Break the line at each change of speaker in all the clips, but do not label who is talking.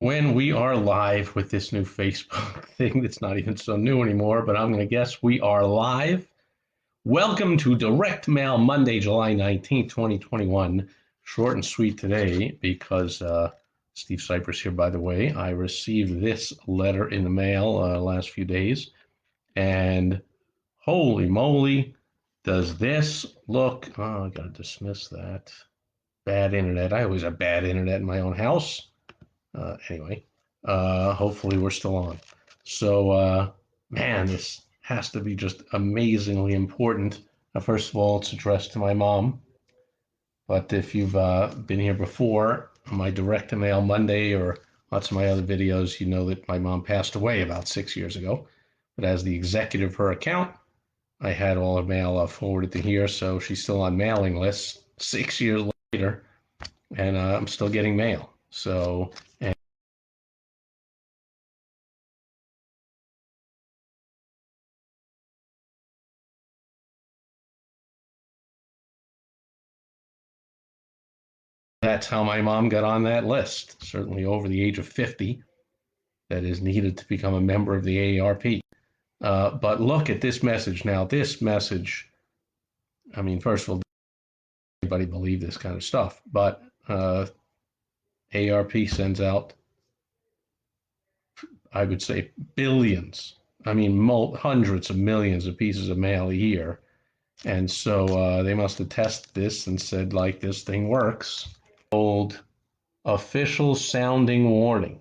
When we are live with this new Facebook thing that's not even so new anymore, but I'm going to guess we are live. Welcome to Direct Mail Monday, July 19th, 2021. Short and sweet today because Steve Sipress here, by the way. I received this letter in the mail last few days, and holy moly, does this look. Oh, I got to dismiss that. Bad internet. I always have bad internet in my own house. Anyway, hopefully we're still on. So, man, this has to be just amazingly important. First of all, it's addressed to my mom. But if you've been here before, my direct to mail Monday or lots of my other videos, you know that my mom passed away about 6 years ago. But as the executive of her account, I had all her mail forwarded to here. So she's still on mailing lists 6 years later, and I'm still getting mail. So, and that's how my mom got on that list, certainly over the age of 50, that is needed to become a member of the AARP. But look at this message now. This message, I mean, first of all, anybody believe this kind of stuff, but AARP sends out, I would say, billions, I mean, hundreds of millions of pieces of mail a year. And so they must have tested this and said, like, this thing works. Old official sounding warning.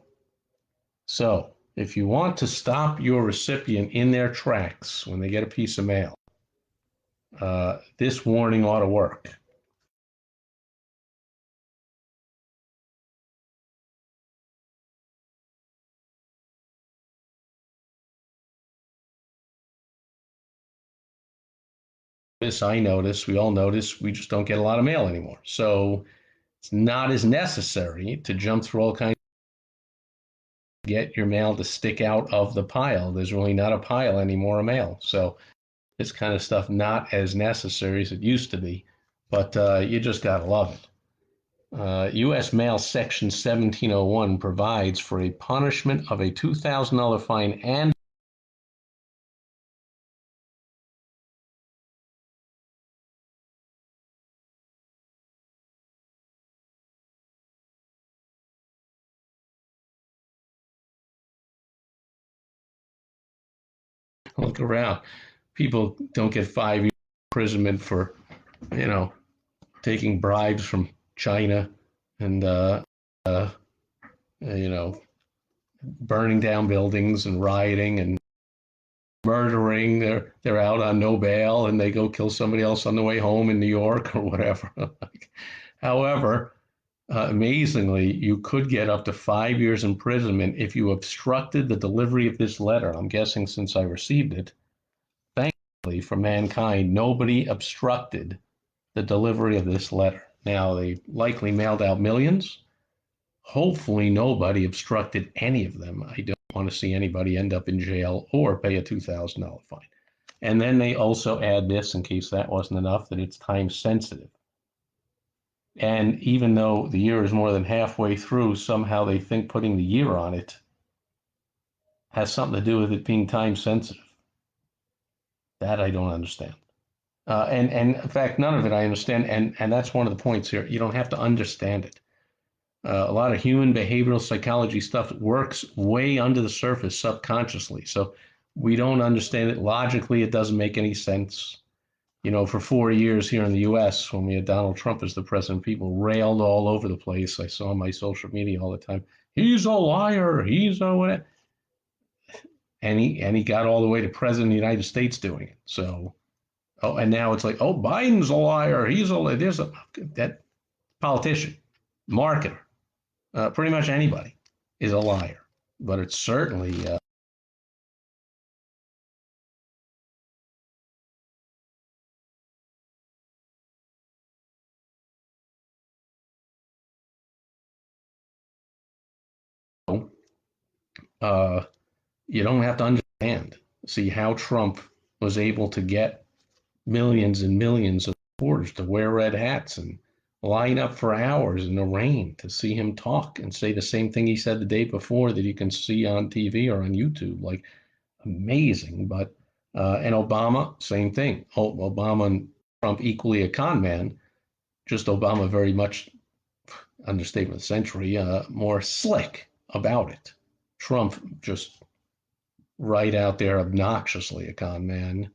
So, if you want to stop your recipient in their tracks when they get a piece of mail, this warning ought to work. This I notice, we all notice, we just don't get a lot of mail anymore. So it's not as necessary to jump through all kinds of get your mail to stick out of the pile. There's really not a pile anymore of mail. So this kind of stuff not as necessary as it used to be, but you just gotta love it. U.S. Mail Section 1701 provides for a punishment of a $2,000 fine and look around. People don't get 5 years imprisonment for, you know, taking bribes from China and, you know, burning down buildings and rioting and murdering. They're out on no bail and they go kill somebody else on the way home in New York or whatever. However, amazingly, you could get up to 5 years imprisonment if you obstructed the delivery of this letter. I'm guessing since I received it, thankfully for mankind, nobody obstructed the delivery of this letter. Now, they likely mailed out millions. Hopefully, nobody obstructed any of them. I don't want to see anybody end up in jail or pay a $2,000 fine. And then they also add this, in case that wasn't enough, that it's time sensitive. And even though the year is more than halfway through, somehow they think putting the year on it has something to do with it being time sensitive. That I don't understand. And in fact, none of it I understand. And that's one of the points here. You don't have to understand it. A lot of human behavioral psychology stuff works way under the surface subconsciously. So we don't understand it logically. It doesn't make any sense. You know, for 4 years here in the US, when we had Donald Trump as the president, people railed all over the place. I saw on my social media all the time, he's a liar, he's a what? And he got all the way to president of the United States doing it. So, oh, and now it's like, oh, Biden's a liar, he's a there's a that politician, marketer, pretty much anybody is a liar. But it's certainly uh, you don't have to understand. See how Trump was able to get millions and millions of supporters to wear red hats and line up for hours in the rain to see him talk and say the same thing he said the day before that you can see on TV or on YouTube. Like, amazing. But and Obama, same thing. Obama and Trump equally a con man. Just Obama very much, understatement of the century, more slick about it. Trump just right out there, obnoxiously a con man.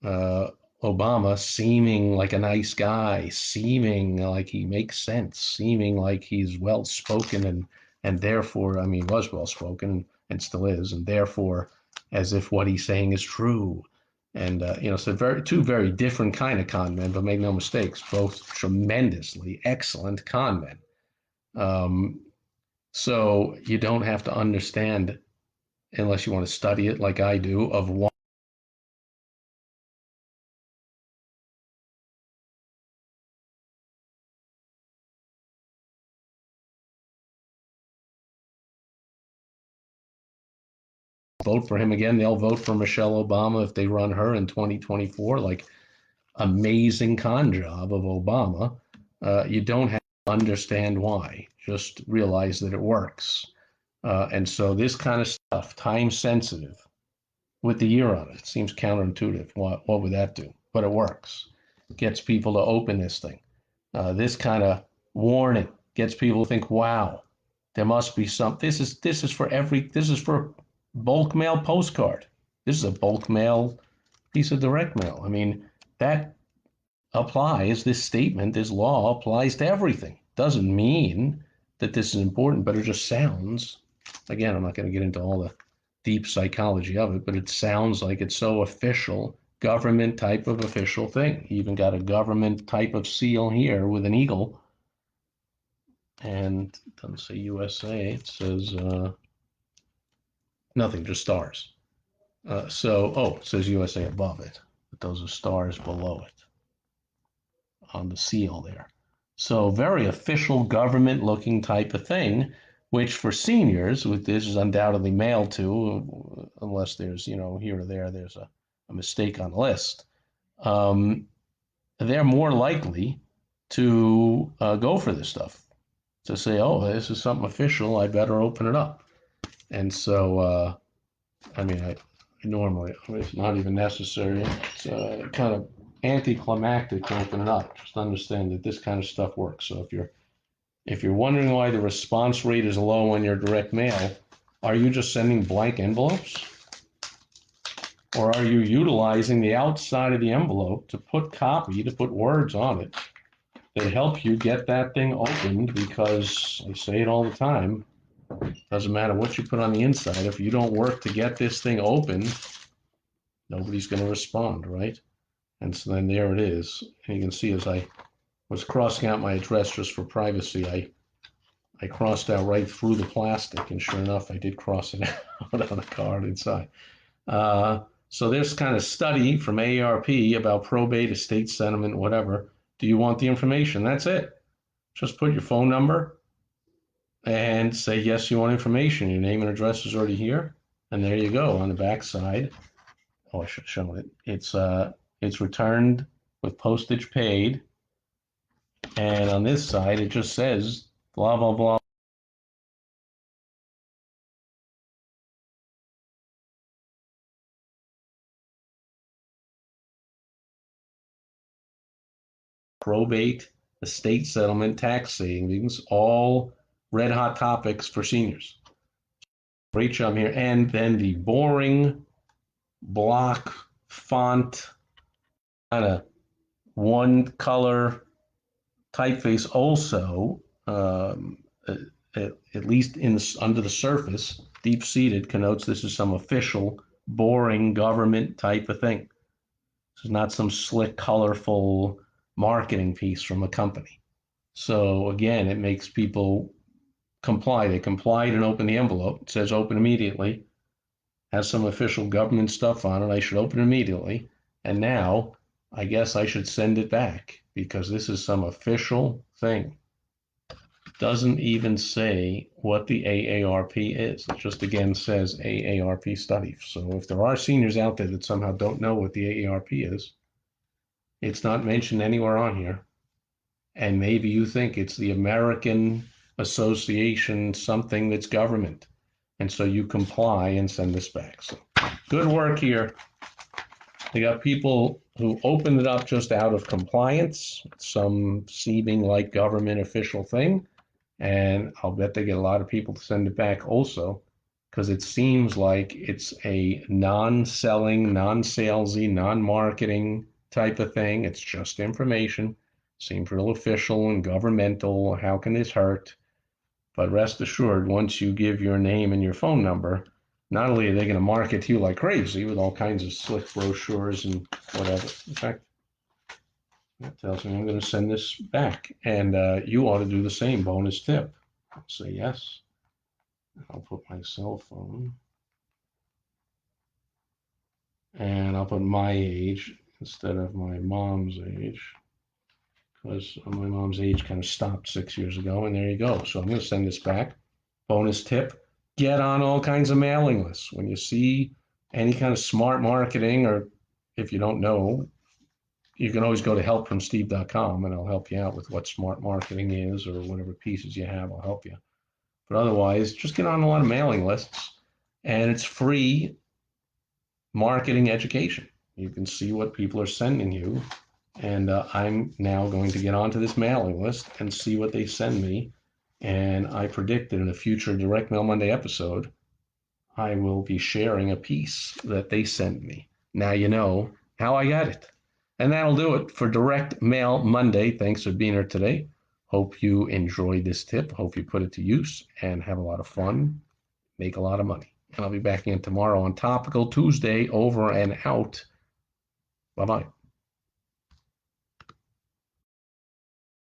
Uh, Obama seeming like a nice guy, seeming like he makes sense, seeming like he's well spoken and therefore, I mean, was well spoken and still is, and therefore, as if what he's saying is true. And so two very different kind of con men, but make no mistakes, both tremendously excellent con men. So you don't have to understand unless you want to study it like I do, of one vote for him again. They'll vote for Michelle Obama if they run her in 2024. Like, amazing con job of Obama. You don't have to understand why. Just realize that it works. And so this kind of stuff, time sensitive, with the year on it, seems counterintuitive. What would that do? But it works. It gets people to open this thing. This kind of warning gets people to think, wow, there must be some. This is for bulk mail postcard. This is a bulk mail piece of direct mail. I mean, that applies, this statement, this law applies to everything. Doesn't mean that this is important, but it just sounds, again, I'm not going to get into all the deep psychology of it, but it sounds like it's so official, government type of official thing. You even got a government type of seal here with an eagle. And it doesn't say USA, it says nothing, just stars. It says USA above it, but those are stars below it on the seal there. So very official government looking type of thing, which for seniors, with this is undoubtedly mailed to, unless there's, here or there's a mistake on the list. They're more likely to go for this stuff, to say, oh, this is something official, I better open it up. And so, I normally, it's not even necessary. It's kind of anticlimactic to open it up. Just understand that this kind of stuff works. So if you're wondering why the response rate is low on your direct mail, are you just sending blank envelopes? Or are you utilizing the outside of the envelope to put words on it that help you get that thing opened? Because I say it all the time, doesn't matter what you put on the inside. If you don't work to get this thing open, nobody's going to respond, right? And so then there it is. And you can see as I was crossing out my address just for privacy, I crossed out right through the plastic, and sure enough, I did cross it out on the card inside. So there's kind of study from AARP about probate, estate settlement, whatever. Do you want the information? That's it. Just put your phone number and say, yes, you want information. Your name and address is already here. And there you go on the back side. Oh, I should have shown it. It's returned with postage paid. And on this side, it just says blah, blah, blah. Probate, estate settlement, tax savings, all red hot topics for seniors. Great job here. And then the boring block font, kind of one color typeface also, at least under the surface, deep seated, connotes this is some official, boring government type of thing. This is not some slick, colorful marketing piece from a company. So again, it makes people comply. They complied and open the envelope. It says open immediately. Has some official government stuff on it. I should open immediately. And now I guess I should send it back because this is some official thing. Doesn't even say what the AARP is. It just again says AARP study. So if there are seniors out there that somehow don't know what the AARP is, it's not mentioned anywhere on here. and maybe you think it's the American Association, something that's government. And so you comply and send this back. So good work here. They got people who opened it up just out of compliance, some seeming like government official thing. And I'll bet they get a lot of people to send it back also, because it seems like it's a non-selling, non-salesy, non-marketing type of thing. It's just information. Seems real official and governmental. How can this hurt? But rest assured, once you give your name and your phone number, not only are they going to market to you like crazy with all kinds of slick brochures and whatever. In fact, that tells me I'm going to send this back. And you ought to do the same. Bonus tip. I'll say yes. I'll put my cell phone. And I'll put my age instead of my mom's age, because my mom's age kind of stopped 6 years ago. And there you go. So I'm going to send this back. Bonus tip. Get on all kinds of mailing lists. When you see any kind of smart marketing, or if you don't know, you can always go to helpfromsteve.com and I'll help you out with what smart marketing is, or whatever pieces you have, I'll help you. But otherwise, just get on a lot of mailing lists, and it's free marketing education. You can see what people are sending you. And I'm now going to get onto this mailing list and see what they send me. And I predict that in a future Direct Mail Monday episode, I will be sharing a piece that they sent me. Now you know how I got it. And that'll do it for Direct Mail Monday. Thanks for being here today. Hope you enjoyed this tip. Hope you put it to use and have a lot of fun, make a lot of money. And I'll be back in tomorrow on Topical Tuesday. Over and out. Bye-bye.